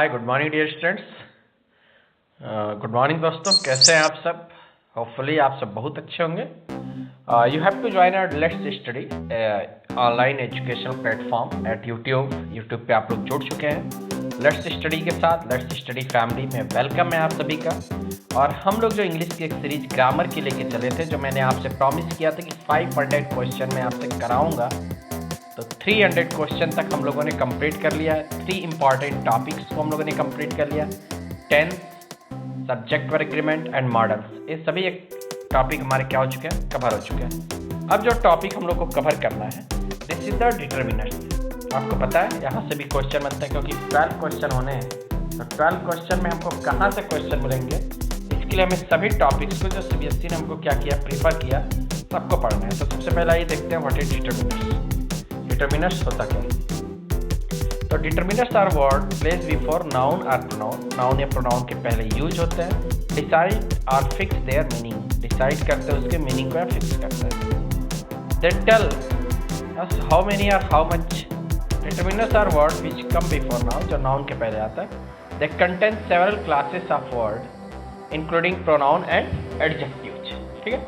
हाय good morning dear students. Good morning दोस्तों, कैसे हैं आप सब? होपफुली आप सब बहुत अच्छे होंगे। You have to join our let's study online educational platform at YouTube पे आप लोग जुड़ चुके हैं लेट्स स्टडी के साथ। लेट्स स्टडी फैमिली में वेलकम है आप सभी का। और हम लोग जो इंग्लिश की एक सीरीज ग्रामर की लेके चले थे, जो मैंने आपसे प्रॉमिस किया था कि 500 क्वेश्चन मैं आपसे कराऊंगा, तो 300 क्वेश्चन तक हम लोगों ने कंप्लीट कर लिया है। 3 इंपॉर्टेंट टॉपिक्स को हम लोगों ने कंप्लीट कर लिया। Tense, subject verb agreement and modals, ये सभी एक टॉपिक हमारे क्या हो चुके हैं, कवर हो चुके हैं। अब जो टॉपिक हम लोग को कवर करना है, दिस इज द डिटर्मिनर्स। आपको पता है यहाँ से भी क्वेश्चन बनते हैं, क्योंकि 12 क्वेश्चन होने हैं। तो 12 क्वेश्चन में हमको कहाँ से क्वेश्चन मिलेंगे, इसके लिए हमें सभी टॉपिक्स को जो CBSE ने हमको क्या किया, प्रीफर किया, सबको पढ़ना है। तो सबसे पहला ये देखते हैं व्हाट इज डिटर्मिनर्स। डिटर्मिनर्स होता क्या है? तो determiners are word place before noun और प्रोनाउन। नाउन या प्रोनाउन के पहले यूज होते हैं। डिसाइड और फिक्स देयर मीनिंग, डिसाइड करते हैं उसके मीनिंग को या फिक्स करते हैं। They tell us how many और how much. Determiners are word which come before noun, जो नाउन के पहले आता है। They contain several classes of word including pronoun and adjectives. ठीक है।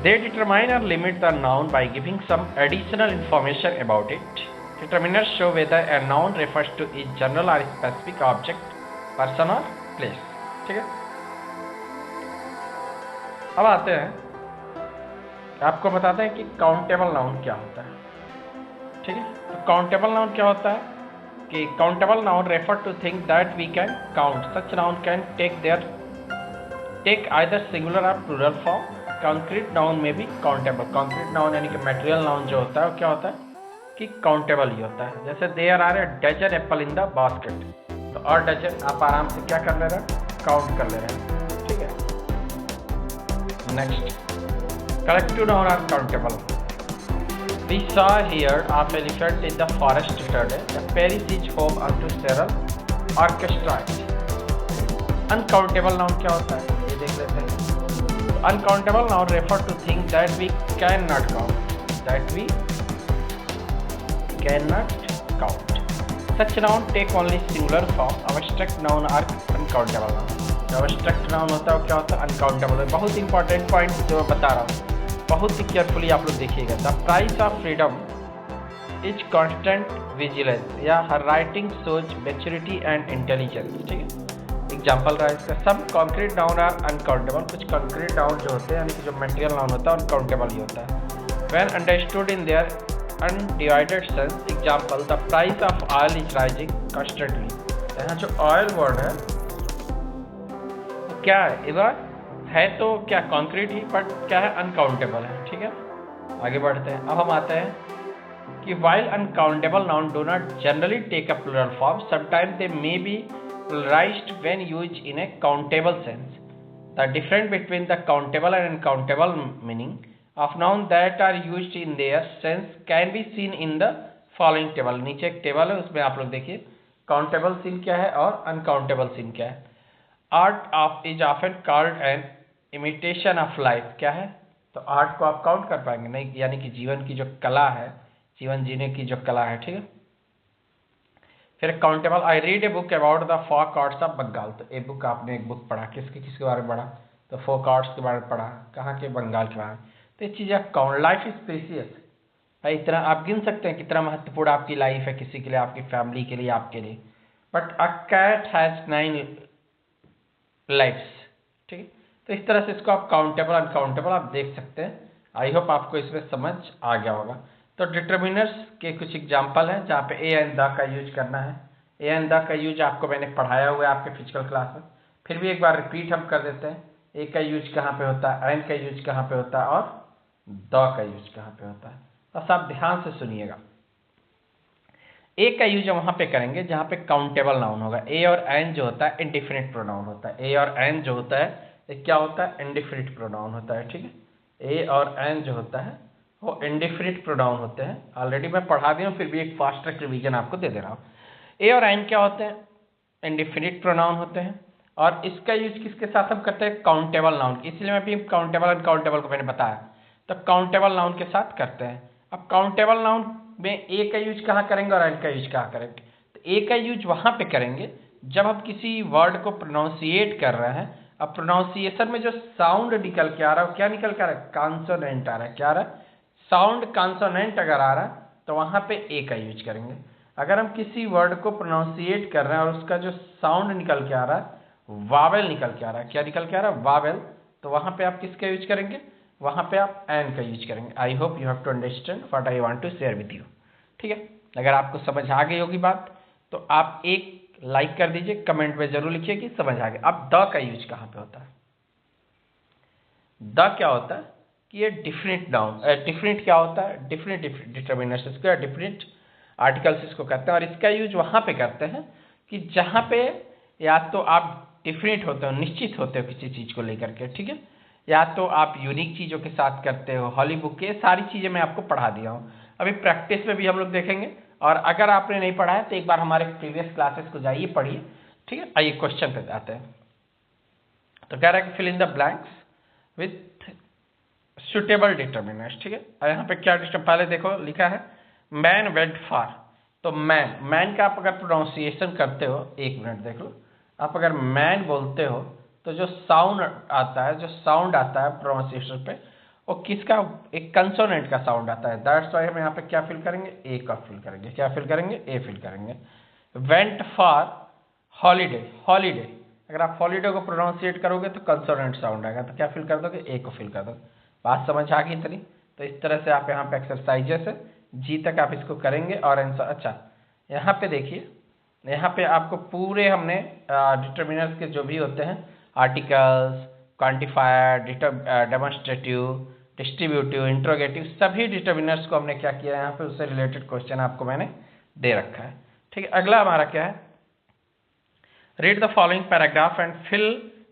They determine or limit the noun by giving some additional information about it. Determiners show whether a noun refers to a general or specific object, person or place. ठीक है। अब आते हैं, आपको बताते हैं कि काउंटेबल नाउन क्या होता है। ठीक है। तो काउंटेबल नाउन क्या होता है कि countable noun refer to things that we can count. Such noun can take either singular और प्लूरल फॉर्म। कॉन्क्रीट नाउन में भी काउंटेबल, कॉन्क्रीट नाउन यानी कि मटेरियल नाउन जो होता है वो क्या होता है कि काउंटेबल ही होता है। जैसे there are a dozen apple in the basket, तो और डजन आप आराम से क्या कर ले रहे हैं, काउंट कर ले रहे हैं। ठीक है। Next, collective noun are countable. We saw here of elephant in the forest yesterday, the parish is home to several orchestra. Uncountable noun क्या होता है ये देख लेते हैं। Uncountable noun refer to things that we cannot count. Such noun take only singular form. Abstract noun are uncountable noun. जो abstract noun होता है वो क्या होता है, uncountable है। बहुत इंपॉर्टेंट पॉइंट जो मैं बता रहा हूँ, बहुत ही केयरफुली आप लोग देखिएगा। The price of freedom is constant vigilance, या her writing shows maturity and intelligence। ठीक है। एग्जाम्पल रहा इसका। सब कॉन्क्रीट नाउन आर अनकाउंटेबल। कुछ कॉन्क्रीट नाउन जो होते हैं यानी कि जो मटेरियल नाउन होता है अनकाउंटेबल ही होता है। When understood in their undivided sense, example the price of oil is rising constantly. यहाँ जो ऑयल वर्ड है तो क्या है, इधर है तो क्या कॉन्क्रीट ही, बट क्या है, अनकाउंटेबल है। ठीक है। आगे बढ़ते हैं। अब हम आते हैं कि while uncountable noun do not generally take a plural form, sometimes they may be pluralized when used in a countable sense. The difference between the countable and uncountable meaning of noun that are used in their sense can be seen in the following table. नीचे एक table है, उसमें आप लोग देखिए countable scene क्या है और अनकाउंटेबल सीन क्या है। Art of is often called an imitation of life. क्या है, तो आर्ट को आप काउंट कर पाएंगे नहीं, यानी कि जीवन की जो कला है, जीवन जीने की जो कला है। ठीक है। फिर countable, I read a book about the folk arts of Bengal. तो ए बुक, आपने एक बुक पढ़ा, किसके बारे में पढ़ा, तो फोक आर्ट्स के बारे में पढ़ा, कहाँ के, बंगाल के बारे में। तो ये चीज़ें काउंट, लाइफ इज प्रीसियस भाई, इतना आप गिन सकते हैं कितना महत्वपूर्ण आपकी लाइफ है, किसी के लिए, आपकी फैमिली के लिए, आपके लिए। But a cat has 9 lifes. ठीक है। तो इस तरह से इसको आप काउंटेबल अनकाउंटेबल आप देख सकते हैं। आई होप आपको इसमें समझ आ गया होगा। तो डिटर्मिनर्स के कुछ एग्जाम्पल हैं जहाँ पे ए एंड द का यूज करना है। ए एंड द का यूज आपको मैंने पढ़ाया हुआ है आपके फिजिकल क्लास में, फिर भी एक बार रिपीट हम कर देते हैं। ए का यूज कहाँ पे होता है, एंड का यूज कहाँ पे होता है, और द का यूज कहाँ पे होता है। बस आप ध्यान से सुनिएगा। ए का यूज हम वहाँ पे करेंगे जहाँ पे काउंटेबल नाउन होगा। ए और एन जो होता है इंडिफिनिट प्रोनाउन होता है। ए और एन जो होता है ये क्या होता है, इंडिफिनिट प्रोनाउन होता है। ठीक है। ए और एन जो होता है वो इंडिफिनिट प्रोनाउन होते हैं। ऑलरेडी मैं पढ़ा दिया हूँ, फिर भी एक फास्ट ट्रैक रिवीजन आपको दे दे रहा हूँ। ए और एन क्या होते हैं, इंडिफिनिट प्रोनाउन होते हैं। और इसका यूज किसके साथ हम करते हैं, काउंटेबल नाउन। इसलिए मैं भी काउंटेबल अनकाउंटेबल को मैंने बताया, तो काउंटेबल नाउन के साथ करते हैं। अब काउंटेबल नाउन में ए का यूज कहाँ करेंगे और एन का यूज कहाँ करेंगे, तो ए का यूज वहाँ पे करेंगे जब हम किसी वर्ड को प्रोनाउंसिएट कर रहे हैं। अब प्रोनाउंसिएशन में जो साउंड निकल के आ रहा है वो क्या निकल के आ रहा है, कॉन्सोनेंट आ रहा है। क्या आ रहा है, साउंड कॉन्सोनेंट अगर आ रहा है तो वहाँ पे ए का यूज करेंगे। अगर हम किसी वर्ड को प्रोनाउंसिएट कर रहे हैं और उसका जो साउंड निकल के आ रहा है वावेल निकल के आ रहा है, क्या निकल के आ रहा है, वावेल, तो वहाँ पे आप किसका यूज करेंगे, वहाँ पे आप एन का यूज करेंगे। I hope you have to understand what I want to share with you. ठीक है, अगर आपको समझ आ गई होगी बात तो आप एक लाइक कर दीजिए, कमेंट में जरूर लिखिए कि समझ आ गया। अब द का यूज कहाँ पे होता है, द क्या होता है कि ये डिफरेंट नाउन, डिफरेंट क्या होता है, डिफरेंट डिटर्मिनर्स इसको या डिफरेंट आर्टिकल्स इसको कहते हैं। और इसका यूज वहाँ पे करते हैं कि जहाँ पे या तो आप डिफरेंट होते हो, निश्चित होते हो किसी चीज़ को लेकर के, ठीक है, या तो आप यूनिक चीज़ों के साथ करते हो, हॉली बुक के सारी चीज़ें मैं आपको पढ़ा दिया हूँ। अभी प्रैक्टिस में भी हम लोग देखेंगे, और अगर आपने नहीं पढ़ा है तो एक बार हमारे प्रीवियस क्लासेस को जाइए पढ़िए। ठीक है, आइए क्वेश्चन पे जाते हैं। तो कह रहा है कि fill in the blanks with suitable determiners. ठीक है, और यहाँ पे क्या पहले देखो लिखा है मैन वेंट फार। तो मैन, मैन का आप अगर प्रोनाउंसिएशन करते हो, एक मिनट देख लो, आप अगर मैन बोलते हो तो जो साउंड आता है, जो साउंड आता है प्रोनाउंसिएशन पे, वो किसका, एक कंसोनेंट का साउंड आता है। दैट्स वाई हम यहाँ पे क्या फिल करेंगे, ए का फिल करेंगे। क्या फिल करेंगे, ए फिल करेंगे। वेंट फॉर हॉलीडे, हॉलीडे, अगर आप हॉलीडे को प्रोनाउंसिएट करोगे तो कंसोनेंट साउंड आएगा, तो क्या फिल कर दोगे, ए को फिल कर दोगे। बात समझ आ गई इतनी। तो इस तरह से आप यहाँ पे एक्सरसाइजेस है, जी तक आप इसको करेंगे और आंसर। अच्छा, यहाँ पे देखिए, यहाँ पे आपको पूरे हमने डिटर्मिनर्स के जो भी होते हैं, articles, quantifier, demonstrative, distributive, interrogative, सभी डिटर्मिनर्स को हमने क्या किया, यहाँ पे उससे रिलेटेड क्वेश्चन आपको मैंने दे रखा है। ठीक है, अगला हमारा क्या है, read the following paragraph and fill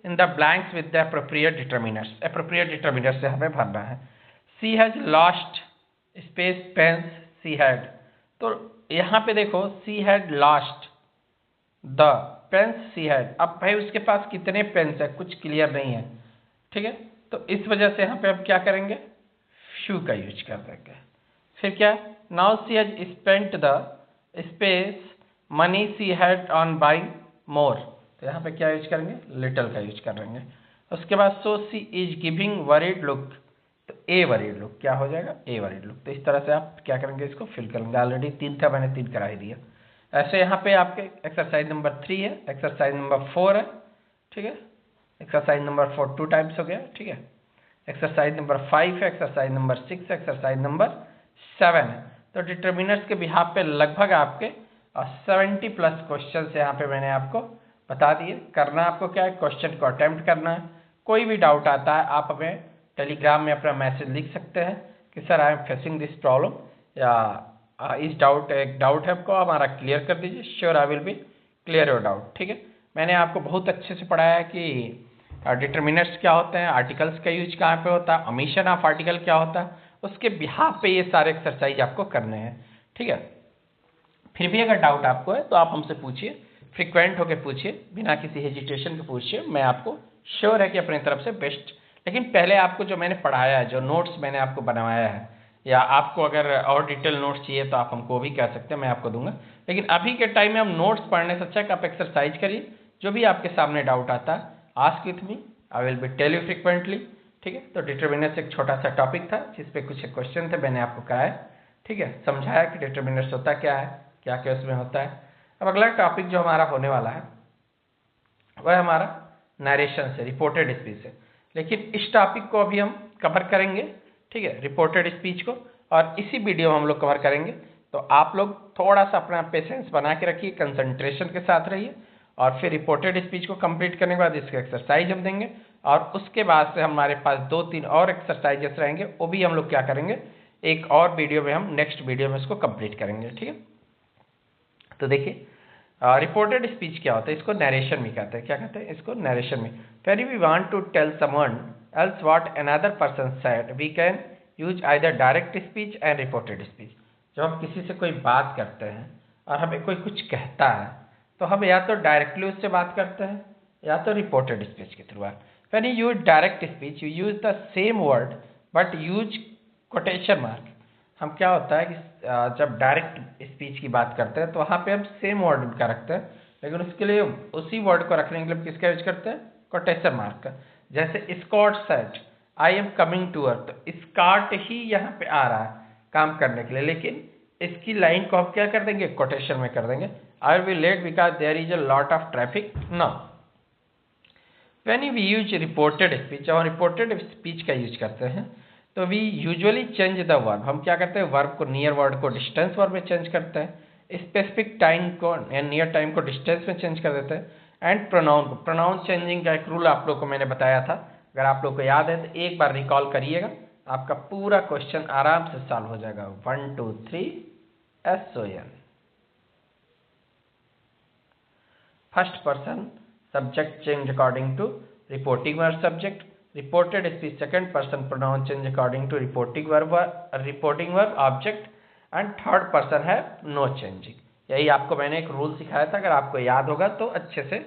in the blanks with the appropriate determiners. Appropriate determiners से हमें भरना है। She has lost space pens she had. तो यहाँ पे देखो she had lost the pens she had. अब भाई उसके पास कितने पेंस है कुछ क्लियर नहीं है। ठीक है, तो इस वजह से यहाँ पे हम क्या करेंगे, फ्यू का यूज कर देंगे। फिर क्या, now she has spent the space money she had on buying more. तो यहाँ पे क्या यूज करेंगे, लिटिल का यूज करेंगे। उसके बाद सो सी इज गिविंग वरीड लुक। तो ए वरीड लुक क्या हो जाएगा, ए वरीड लुक। तो इस तरह से आप क्या करेंगे, इसको फिल करेंगे। ऑलरेडी 3 था, मैंने 3 करा ही दिया। ऐसे यहाँ पे आपके एक्सरसाइज नंबर 3 है, एक्सरसाइज नंबर 4 है। ठीक है, एक्सरसाइज नंबर 4 2 टाइम्स हो गया। ठीक है, एक्सरसाइज नंबर 5 है, एक्सरसाइज नंबर 6 है, एक्सरसाइज नंबर 7 है। तो डिटर्मिनर्स के बिहाफ पे लगभग आपके 70+ क्वेश्चन यहाँ पे मैंने आपको बता दिए। करना आपको क्या है, क्वेश्चन को अटेम्प्ट करना है। कोई भी डाउट आता है आप हमें टेलीग्राम में अपना मैसेज लिख सकते हैं कि sir I am facing this problem, या इस डाउट, एक डाउट है आपको, हमारा क्लियर कर दीजिए। Sure I will B clear your doubt. ठीक है, मैंने आपको बहुत अच्छे से पढ़ाया है कि डिटर्मिनर्स क्या होते हैं, आर्टिकल्स का यूज कहाँ पे होता है, ओमिशन ऑफ आर्टिकल क्या होता है, उसके बिहाफ पे ये सारे एक्सरसाइज आपको करने हैं। ठीक है, फिर भी अगर डाउट आपको है तो आप हमसे पूछिए, फ्रिक्वेंट होकर पूछिए, बिना किसी हेजिटेशन के पूछिए। मैं आपको श्योर है कि अपनी तरफ से बेस्ट, लेकिन पहले आपको जो मैंने पढ़ाया है, जो नोट्स मैंने आपको बनवाया है, या आपको अगर और डिटेल नोट्स चाहिए तो आप हमको भी कह सकते हैं, मैं आपको दूंगा। लेकिन अभी के टाइम में हम नोट्स पढ़ने से अच्छा कि आप एक्सरसाइज करिए। जो भी आपके सामने डाउट आता है ask with me, I will be tell you frequently. ठीक है, तो डिटर्मिनर्स एक छोटा सा टॉपिक था जिसपे कुछ क्वेश्चन थे, मैंने आपको कराया। ठीक है, समझाया कि डिटर्मिनर्स होता क्या है, क्या क्या उसमें होता है। अब अगला टॉपिक जो हमारा होने वाला है वह हमारा नरेशन से, रिपोर्टेड स्पीच से। लेकिन इस टॉपिक को अभी हम कवर करेंगे। ठीक है, रिपोर्टेड स्पीच को, और इसी वीडियो में हम लोग कवर करेंगे। तो आप लोग थोड़ा सा अपना पेशेंस बना के रखिए, कंसंट्रेशन के साथ रहिए, और फिर रिपोर्टेड स्पीच को कंप्लीट करने के बाद इसके एक्सरसाइज हम देंगे, और उसके बाद से हमारे पास 2-3 और एक्सरसाइजेस रहेंगे, वो भी हम लोग क्या करेंगे, एक और वीडियो में, हम नेक्स्ट वीडियो में इसको कंप्लीट करेंगे। ठीक है, तो देखिए रिपोर्टेड स्पीच क्या होता है, इसको नरेशन में कहते हैं। क्या कहते हैं इसको, नरेशन में। When we want to tell someone else what another person said we can use either direct speech and reported speech. जब हम किसी से कोई बात करते हैं और हमें कोई कुछ कहता है तो हम या तो डायरेक्टली उससे बात करते हैं या तो रिपोर्टेड स्पीच के through. When you use direct speech you use the same word but use quotation mark. हम क्या होता है कि जब डायरेक्ट स्पीच की बात करते हैं तो वहाँ पे हम सेम वर्ड का रखते हैं, लेकिन उसके लिए उसी वर्ड को रखने के लिए किसका यूज करते हैं? कोटेशन मार्क का। जैसे Scott said I am coming to earth, तो स्कॉट ही यहाँ पे आ रहा है काम करने के लिए, लेकिन इसकी लाइन को हम क्या कर देंगे? कोटेशन में कर देंगे। I will be late because there is a lot of traffic now. When we use reported speech, और रिपोर्टेड स्पीच का यूज करते हैं तो we usually change the verb, हम क्या करते हैं? वर्ब को, नियर वर्ड को डिस्टेंस वर्ब में चेंज करते हैं, स्पेसिफिक टाइम को या नियर टाइम को डिस्टेंस में चेंज कर देते हैं। एंड प्रोनाउन को, प्रोनाउन चेंजिंग का एक रूल आप लोग को मैंने बताया था, अगर आप लोग को याद है तो एक बार रिकॉल करिएगा, आपका पूरा क्वेश्चन आराम से सॉल्व हो जाएगा। 1 2 3 SON। First person subject change according to reporting verb subject, reported speech second person pronoun change according to reporting verb object, and third person है no changing। यही आपको मैंने एक रूल सिखाया था, अगर आपको याद होगा तो अच्छे से।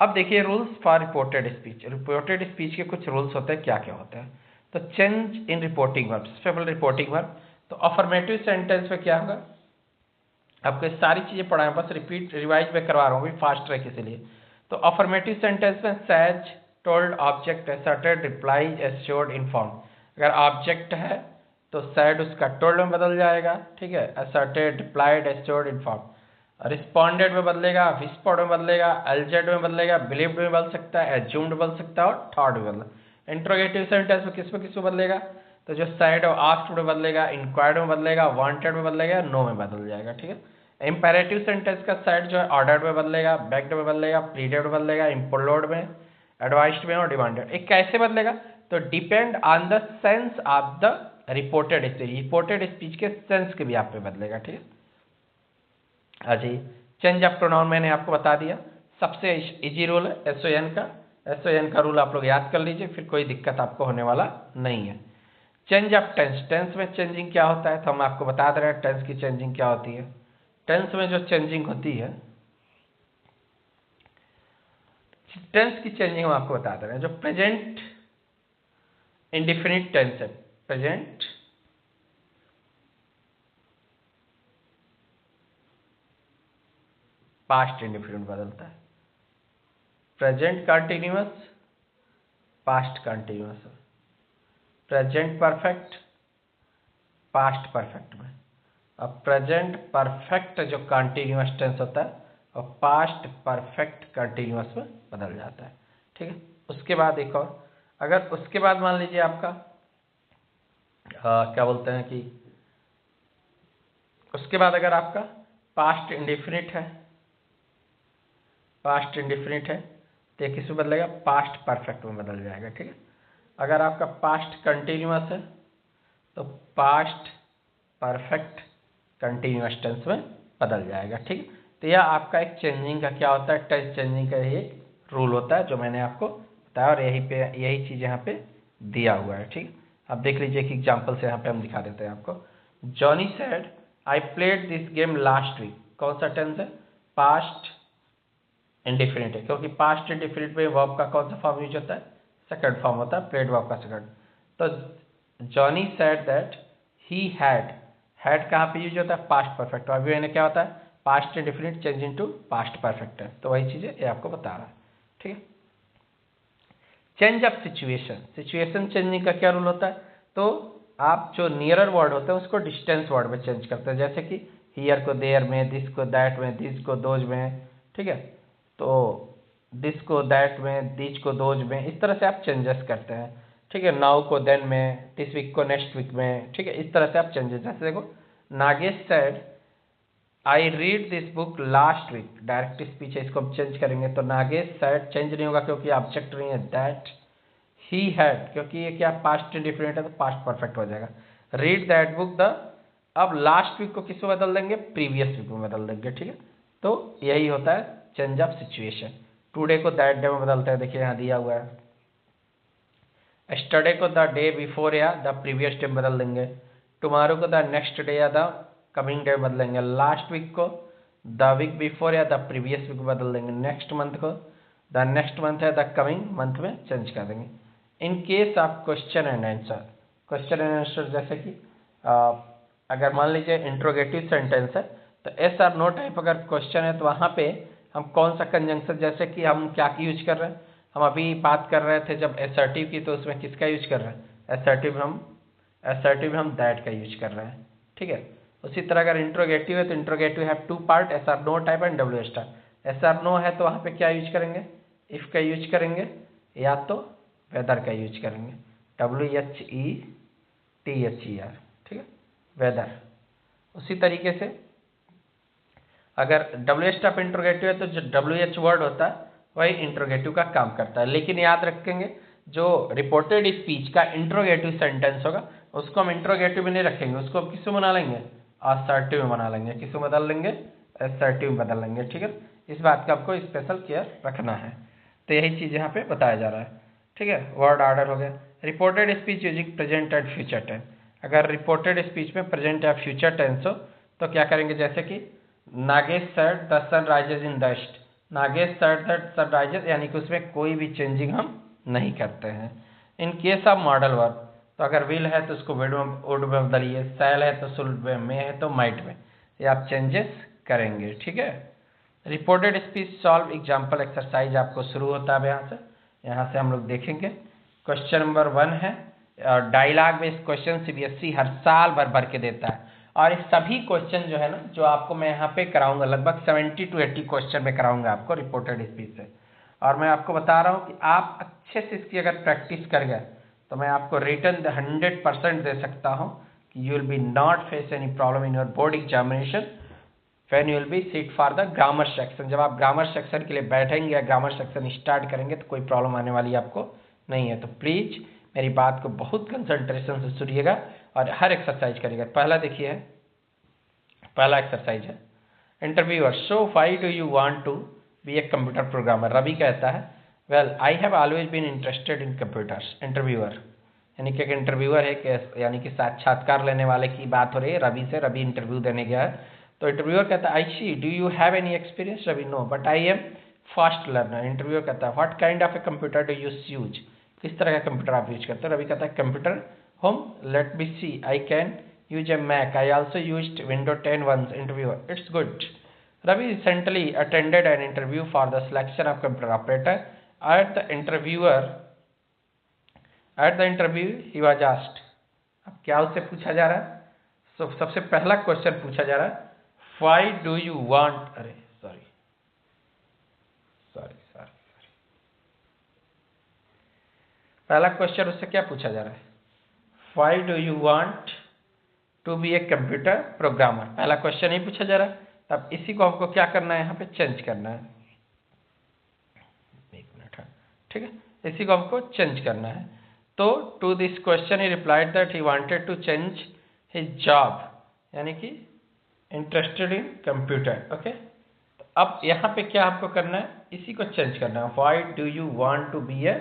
अब देखिए rules for reported speech. Reported speech के कुछ रूल्स होते हैं, क्या क्या होते हैं? तो change in reporting verb, special reporting verb. तो अफर्मेटिव सेंटेंस में क्या होगा? आपको सारी चीजें पढ़ा है, बस रिपीट रिवाइज में करवा रहा हूँ फास्ट रहे के लिए। तो अफर्मेटिव सेंटेंस में says, told, object, asserted, replies, assured, inform. अगर ऑब्जेक्ट है तो सैड उसका टोल्ड में बदल जाएगा, ठीक है। Asserted, replied, assured, inform. Responded में बदलेगा, विस्पर्ड में बदलेगा, एल्जेड में बदलेगा, बिलीव्ड में बदल सकता है, एज्यूम्ड बदल सकता है और थॉट में बदलेगा। इंट्रोगेटिव सेंटेंस में किस में बदलेगा? तो जो सैड और आस्क्ड में बदलेगा, इंक्वायर्ड में बदलेगा, वांटेड में बदलेगा, नो में बदल जाएगा, ठीक है। इंपेरेटिव सेंटेंस का साइड जो है ऑर्डर्ड में बदलेगा, बैक्ड में बदलेगा, प्लीडेड में बदलेगा, इम्प्लोर्ड में, एडवाइस्ड में और डिमांडेड। एक कैसे बदलेगा? तो depend on the sense of the reported speech, reported speech के सेंस के भी आप पे बदलेगा, ठीक है। अजी चेंज ऑफ प्रोनाउन मैंने आपको बता दिया, सबसे इजी रूल है SON का रूल आप लोग याद कर लीजिए, फिर कोई दिक्कत आपको होने वाला नहीं है। चेंज ऑफ टेंस, टेंस में चेंजिंग क्या होता है तो हम आपको बता दे रहे हैं टेंस की चेंजिंग क्या होती है। टेंस में जो चेंजिंग होती है, टेंस की चेंजिंग हम आपको बता दे रहे हैं। जो प्रेजेंट इंडिफिनिट टेंस है, प्रेजेंट पास्ट इंडिफिनिट बदलता है, present continuous past continuous, present perfect past perfect में। अब प्रेजेंट परफेक्ट जो कंटिन्यूअस टेंस होता है और पास्ट परफेक्ट कंटिन्यूअस में बदल जाता है, ठीक है। उसके बाद एक और, अगर उसके बाद मान लीजिए आपका क्या बोलते हैं कि उसके बाद अगर आपका पास्ट इंडिफिनिट है, पास्ट इंडिफिनिट है तो ये किस में बदलेगा? पास्ट परफेक्ट में बदल जाएगा, ठीक है। अगर आपका पास्ट कंटिन्यूअस है तो पास्ट परफेक्ट कंटिन्यूअस टेंस में बदल जाएगा, ठीक है। तो यह आपका एक चेंजिंग का क्या होता है? टेंस चेंजिंग का ही एक रूल होता है जो मैंने आपको बताया, और यही चीज़ यहाँ पे दिया हुआ है, ठीक है। अब देख लीजिए एक एग्जाम्पल से यहाँ पे हम दिखा देते हैं आपको। Johnny said I played this game last week, कौन सा टेंस है? पास्ट इंडिफिनिट है, क्योंकि पास्ट इंडिफिनिट में वर्ब का कौन सा फॉर्म यूज होता है? सेकंड फॉर्म होता है, प्लेड वर्ब का सेकंड। तो Johnny said that he had कहाँ पे यूज होता है? Past perfect. तो अभी मैंने क्या होता है? Past indefinite change into past perfect है, तो वही चीज़ है ये आपको बता रहा है, ठीक है। Change of situation, situation changing का क्या रूल होता है? तो आप जो नियरर वर्ड होते हैं उसको डिस्टेंस वर्ड में चेंज करते हैं, जैसे कि हियर को देयर में, दिस को दैट में, दिस को दोज में, ठीक है। तो दिस को दैट में, दिस को दोज में, इस तरह से आप चेंजेस करते हैं, ठीक है। नाउ को देन में, दिस वीक को नेक्स्ट वीक में, ठीक है। इस तरह से आप चेंजेस, जैसे देखो Nagesh said I read this book last week, direct speech है, इसको हम चेंज करेंगे तो नागेश सेड चेंज नहीं होगा क्योंकि ऑब्जेक्ट नहीं है। दैट ही हैड, क्योंकि ये क्या पास्ट इंडिफिनिट है तो पास्ट परफेक्ट हो जाएगा। रीड दैट बुक द, अब लास्ट वीक को किस में बदल देंगे? प्रीवियस वीक में बदल देंगे, ठीक है। तो यही होता है चेंज ऑफ सिचुएशन। टुडे को दैट डे में बदलता है, देखिए यहाँ दिया हुआ है। एस्टरडे को द डे बिफोर या द प्रीवियस डे बदल देंगे। टुमारो को द नेक्स्ट डे या द कमिंग डे बदलेंगे। लास्ट वीक को द वीक बिफोर या द प्रीवियस वीक बदल देंगे। नेक्स्ट मंथ को द नेक्स्ट मंथ या द कमिंग मंथ में चेंज कर देंगे। In case of question and answer, question and answer जैसे कि अगर मान लीजिए इंट्रोगेटिव सेंटेंस है तो एस और नो टाइप अगर क्वेश्चन है तो वहाँ पे हम कौन सा कंजंक्शन, जैसे कि हम क्या की यूज कर रहे हैं, हम अभी बात कर रहे थे जब असर्टिव की, तो उसमें किसका यूज कर रहे हैं, असर्टिव हम दैट का यूज कर रहे हैं, ठीक है। उसी तरह अगर इंट्रोगेटिव है तो interrogative have to part, yes or no type and W star. Yes or no है तो वहाँ पे क्या यूज करेंगे, इफ का यूज करेंगे या तो वेदर का यूज करेंगे, WHETHER, ठीक है, वेदर। उसी तरीके से अगर डब्ल्यू स्टॉप इंट्रोगेटिव है तो जो WH वर्ड होता है वही इंट्रोगेटिव का काम करता है। लेकिन याद रखेंगे जो रिपोर्टेड स्पीच का इंट्रोगेटिव सेंटेंस होगा उसको हम इंट्रोगेटिव में नहीं रखेंगे, उसको हम किसमें बना लेंगे, असर्टिव में बना लेंगे। किसमें बदल लेंगे, असर्टिव में बदल लेंगे, ठीक है। इस बात का आपको स्पेशल केयर रखना है। तो यही चीज़ यहाँ पे बताया जा रहा है, ठीक है। वर्ड ऑर्डर हो गया। Reported speech using present and future tense. अगर रिपोर्टेड स्पीच में प्रेजेंट या फ्यूचर टेंस हो तो क्या करेंगे, जैसे कि Nagesh sir the sun rises in the east, Nagesh sir the sun rises, यानी कि उसमें कोई भी चेंजिंग हम नहीं करते हैं। In case of modal verb, तो अगर विल है तो उसको वुड में बदलिए, शैल है तो शुड में है तो माइट में, ये आप चेंजेस करेंगे, ठीक है। Reported speech solve example exercise आपको शुरू होता है यहाँ से हम लोग देखेंगे। क्वेश्चन नंबर 1 है, डायलॉग बेस्ड क्वेश्चन CBSE हर साल भर के देता है, और इस सभी क्वेश्चन जो है ना जो आपको मैं यहाँ पे कराऊंगा, लगभग 70 to 80 क्वेश्चन में कराऊंगा आपको रिपोर्टेड स्पीच से। और मैं आपको बता रहा हूँ कि आप अच्छे से इसकी अगर प्रैक्टिस कर गए तो मैं आपको रिटर्न 100% दे सकता हूँ कि you will be not face any problem in your board examination when you will be seat for the grammar section. जब आप ग्रामर सेक्शन के लिए बैठेंगे या ग्रामर सेक्शन स्टार्ट करेंगे तो कोई प्रॉब्लम आने वाली आपको नहीं है। तो प्लीज़ मेरी बात को बहुत कंसंट्रेशन से सुनिएगा और हर एक्सरसाइज करिएगा। पहला देखिए, पहला एक्सरसाइज है interviewer, so why do you want to be a computer programmer. Ravi कहता है well I have always been interested in computers. Interviewer यानी कि एक इंटरव्यूअर है कि यानी कि साक्षात्कार लेने वाले की बात हो रही है रवि से, रवि इंटरव्यू देने गया है। तो इंटरव्यूअर कहता है I see do you have any experience. Ravi no but I am fast learner. Interviewer कहता है what kind of a computer do you use. किस तरह का कंप्यूटर आप यूज करते हो। रवि कहता है computer home, let me see, I can use a Mac. I also used Windows 10 once. Interviewer, it's good. Ravi recently attended an interview for the selection of computer operator. At the interview, he was asked. अब क्या उससे पूछा जा रहा है, सबसे पहला question पूछा जा रहा है why do you want, अरे सॉरी पहला क्वेश्चन उससे क्या पूछा जा रहा है, why do you want to be a computer programmer. पहला क्वेश्चन ही पूछा जा रहा है, तब इसी को हमको क्या करना है, यहाँ पे चेंज करना है। एक मिनट है, ठीक है, इसी को हमको चेंज करना है। तो to this question he replied that he wanted to change his job, यानी कि इंटरेस्टेड इन कंप्यूटर। ओके, तो अब यहाँ पे क्या आपको करना है, इसी को चेंज करना है। Why do you want to be a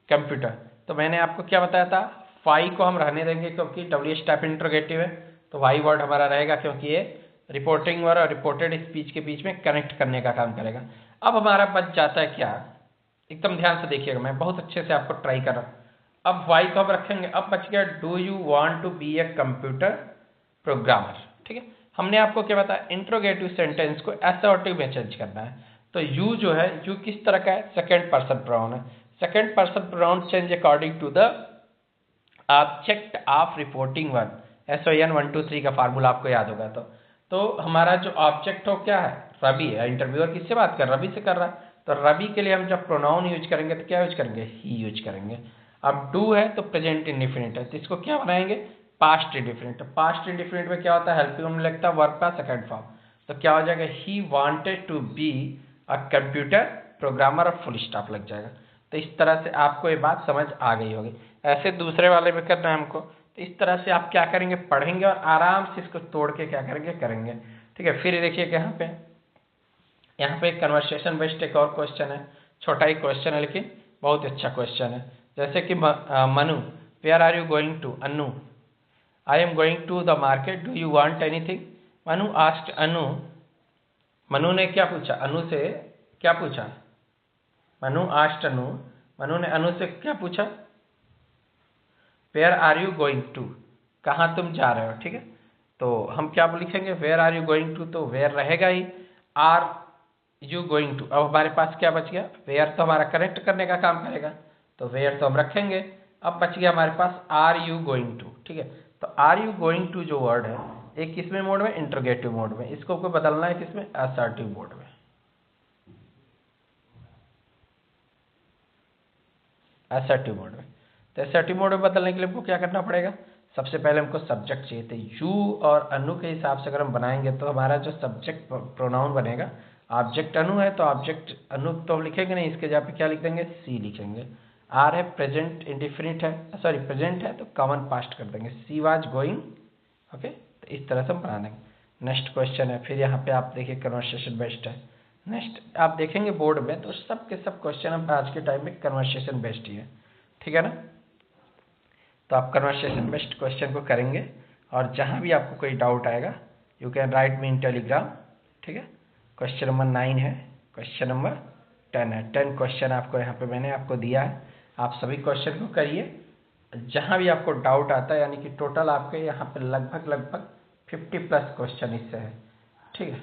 computer. तो मैंने आपको क्या बताया था, वाई को हम रहने देंगे क्योंकि डब्ल्यू स्टॉप इंट्रोगेटिव है, तो वाई वर्ड हमारा रहेगा क्योंकि ये रिपोर्टिंग वर्ड और रिपोर्टेड स्पीच के बीच में कनेक्ट करने का काम करेगा। अब हमारा बच जाता है क्या, एकदम ध्यान से देखिएगा, मैं बहुत अच्छे से आपको ट्राई कर रहा हूँ। अब वाई को हम रखेंगे, अब बच गया do you want to be a computer programmer. ठीक है, हमने आपको क्या बताया, इंट्रोगेटिव सेंटेंस को असर्टिव में चेंज करना है। तो यू जो है, यू किस तरह का है, सेकेंड पर्सन प्रोनाउन है। Second person pronoun change according to the object of reporting verb. SON 1 2 3 का फार्मूला आपको याद होगा। तो हमारा जो ऑब्जेक्ट हो क्या है, रवि है। इंटरव्यूअर किससे बात कर, रवि से कर रहा है। तो रवि के लिए हम जब प्रोनाउन यूज करेंगे तो क्या यूज करेंगे, ही यूज करेंगे। अब डू है तो प्रेजेंट इंडिफिनिट है, तो इसको क्या बनाएंगे, पास्ट इंडिफिनिट। तो पास्ट इंडिफिनिट में क्या होता है, हेल्पिंग में लगता है वर्ब का सेकंड फॉर्म। तो क्या हो जाएगा, he wanted to be a computer programmer और फुल स्टॉप लग जाएगा। तो इस तरह से आपको ये बात समझ आ गई होगी। ऐसे दूसरे वाले में करना है हमको, तो इस तरह से आप क्या करेंगे, पढ़ेंगे और आराम से इसको तोड़ के क्या करेंगे। ठीक है, फिर देखिए यहाँ पे कन्वर्सेशन बेस्ड एक और क्वेश्चन है, छोटा ही क्वेश्चन है लेकिन बहुत अच्छा क्वेश्चन है। जैसे कि Manu, where are you going to. Anu, I am going to the market, do you want anything. Manu asked Anu, Manu ने क्या पूछा, अनु से क्या पूछा, मनु आस्क्ड अनु, मनु ने अनु से क्या पूछा, where are you going to, कहाँ तुम जा रहे हो। ठीक है, तो हम क्या लिखेंगे, where are you going to, तो वेयर रहेगा ही, आर यू गोइंग टू। अब हमारे पास क्या बच गया, वेयर तो हमारा कनेक्ट करने का काम करेगा, तो वेयर तो हम रखेंगे। अब बच गया हमारे पास आर यू गोइंग टू, ठीक है। तो आर यू गोइंग टू जो वर्ड है, एक किसमें मोड में, इंटरोगेटिव मोड में, इसको कोई बदलना है किसमें, असर्टिव मोड में, असर्टिव मोड में। तो असर्टिव मोड में बदलने के लिए हमको क्या करना पड़ेगा, सबसे पहले हमको सब्जेक्ट चाहिए थे। यू और अनु के हिसाब से अगर हम बनाएंगे तो हमारा जो सब्जेक्ट प्रोनाउन बनेगा, ऑब्जेक्ट अनु है तो ऑब्जेक्ट अनु तो हम लिखेंगे नहीं, इसके जगह पे क्या लिख देंगे, सी लिखेंगे। आर है प्रेजेंट इंडिफिनिट है, सॉरी प्रेजेंट है तो कॉमन पास्ट कर देंगे, सी वाज गोइंग। ओके, तो इस तरह से हम बना देंगे। नेक्स्ट क्वेश्चन है, फिर यहाँ पे आप देखिए कन्वर्सेशन बेस्ड है। नेक्स्ट आप देखेंगे बोर्ड में तो सब के सब क्वेश्चन हम आज के टाइम में कन्वर्सेशन बेस्ड ही है, ठीक है ना। तो आप कन्वर्सेशन बेस्ड क्वेश्चन को करेंगे और जहाँ भी आपको कोई डाउट आएगा you can write me in Telegram, ठीक है। क्वेश्चन नंबर 9 है, क्वेश्चन नंबर 10 है, 10 क्वेश्चन आपको यहाँ पे मैंने आपको दिया है। आप सभी क्वेश्चन को करिए, जहाँ भी आपको डाउट आता है, यानी कि टोटल आपके यहाँ पे लगभग 50+ क्वेश्चन इससे है, ठीक है।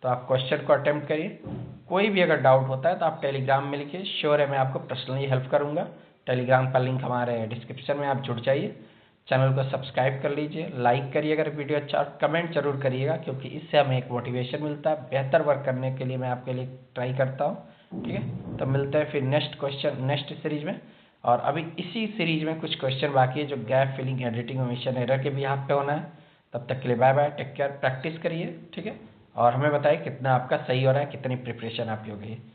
तो आप क्वेश्चन को अटेम्प्ट करिए, कोई भी अगर डाउट होता है तो आप टेलीग्राम में लिखिए, श्योर है मैं आपको पर्सनली हेल्प करूँगा। टेलीग्राम का लिंक हमारे डिस्क्रिप्शन में, आप जुड़ जाइए। चैनल को सब्सक्राइब कर लीजिए, लाइक करिए अगर वीडियो अच्छा, और कमेंट जरूर करिएगा क्योंकि इससे हमें एक मोटिवेशन मिलता है, बेहतर वर्क करने के लिए मैं आपके लिए ट्राई करता हूँ, ठीक है। तो मिलते हैं फिर नेक्स्ट क्वेश्चन नेक्स्ट सीरीज में। और अभी इसी सीरीज में कुछ क्वेश्चन बाकी है जो gap filling, editing, omission, error के भी यहाँ पे होना है। तब तक के लिए bye bye, take care, practice करिए, ठीक है। और हमें बताइए कितना आपका सही हो रहा है, कितनी प्रिपरेशन आपकी हो गई है।